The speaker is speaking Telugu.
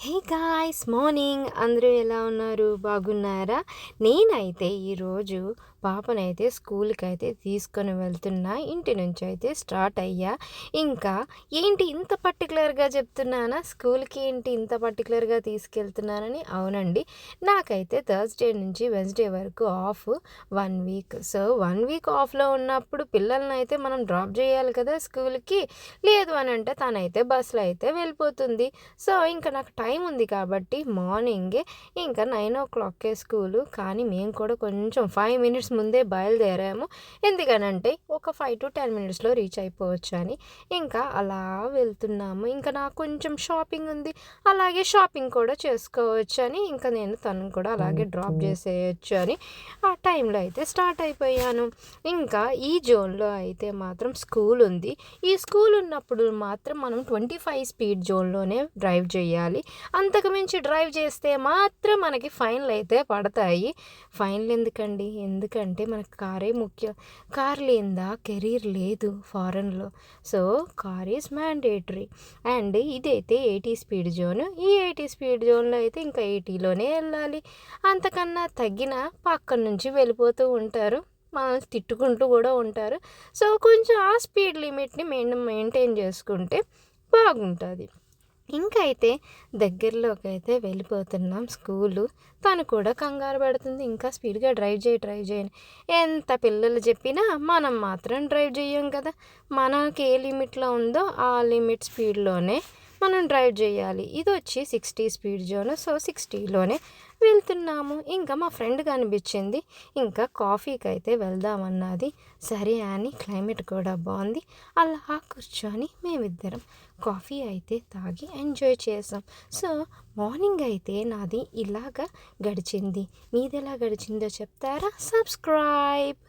హే గాయ్స్ మార్నింగ్ అందరూ ఎలా ఉన్నారు? బాగున్నారా? నేనైతే ఈరోజు పాపనైతే స్కూల్‌కి అయితే తీసుకొని వెళ్తున్నా. ఇంటి నుంచి అయితే స్టార్ట్ అయ్యా. ఇంకా ఏంటి ఇంత పర్టిక్యులర్‌గా చెప్తున్నానా? స్కూల్‌కి ఏంటి ఇంత పర్టిక్యులర్‌గా తీసుకెళ్తున్నానని? అవునండి. నాకైతే థర్స్‌డే నుంచి వెన్స్‌డే వరకు ఆఫ్ 1 వీక్. సో, 1 వీక్ ఆఫ్‌లో ఉన్నప్పుడు పిల్లలనైతే మనం డ్రాప్ చేయాలి కదా స్కూల్‌కి. లేదు అనంటే తనైతే బస్‌లో అయితే వెళ్ళిపోతుంది. సో, ఇంక నాకు టైం ఉంది కాబట్టి మార్నింగే ఇంకా 9:00కే స్కూలు. కానీ మేము కూడా కొంచెం 5 మినిట్స్ ముందే బయలుదేరాము. ఎందుకనంటే ఒక 5-10 మినిట్స్‌లో రీచ్ అయిపోవచ్చని. ఇంకా అలా వెళ్తున్నాము. ఇంకా నాకు కొంచెం షాపింగ్ ఉంది. అలాగే షాపింగ్ కూడా చేసుకోవచ్చని ఇంకా నేను తనని కూడా అలాగే డ్రాప్ చేసేయొచ్చు అని ఆ టైంలో అయితే స్టార్ట్ అయిపోయాను. ఇంకా ఈ జోన్‌లో అయితే మాత్రం స్కూల్ ఉంది. ఈ స్కూల్ ఉన్నప్పుడు మాత్రం మనం 25 స్పీడ్ జోన్‌లోనే డ్రైవ్ చేయాలి. అంతకు మించి డ్రైవ్ చేస్తే మాత్రం మనకి ఫైన్‌లయితే పడతాయి. ఫైన్‌లెందుకండి? ఎందుకంటే మనకు కారే ముఖ్యం. కార్ లేనిదా కెరీర్ లేదు ఫారెన్‌లో. So, car is mandatory. And ఇదైతే 80 స్పీడ్ జోన్. ఈ 80 స్పీడ్ జోన్‌లో అయితే ఇంకా 80లోనే ఎళ్ళాలి. అంతకన్నా తగ్గినా పక్కన నుంచి వెళ్ళిపోతూ ఉంటారు. మనల్ని తిట్టుకుంటూ కూడా ఉంటారు. సో, కొంచెం ఆ స్పీడ్ లిమిట్‌ని మెయింటైన్ చేసుకుంటే బాగుంటది. ఇంకైతే దగ్గరలోకైతే వెళ్ళిపోతున్నాం స్కూలు. తను కూడా కంగారు పడుతుంది. ఇంకా స్పీడ్‌గా డ్రైవ్ చేయి అని. ఎంత పిల్లలు చెప్పినా మనం మాత్రం డ్రైవ్ చెయ్యం కదా! మనకి ఏ లిమిట్‌లో ఉందో ఆ లిమిట్ స్పీడ్‌లోనే మనం డ్రైవ్ చేయాలి. ఇదొచ్చి 60 స్పీడ్ జోన్. సో, 60లోనే వెళ్తున్నాము. ఇంకా మా ఫ్రెండ్ కనిపించింది. ఇంకా కాఫీకైతే వెళ్దామన్నది. సరే అని క్లైమేట్ కూడా బావుంది. అలా కూర్చొని మేమిద్దరం కాఫీ అయితే తాగి ఎంజాయ్ చేసాం. సో, మార్నింగ్ అయితే నాది ఇలాగా గడిచింది. మీదెలా గడిచిందో చెప్తారా? సబ్స్క్రైబ్.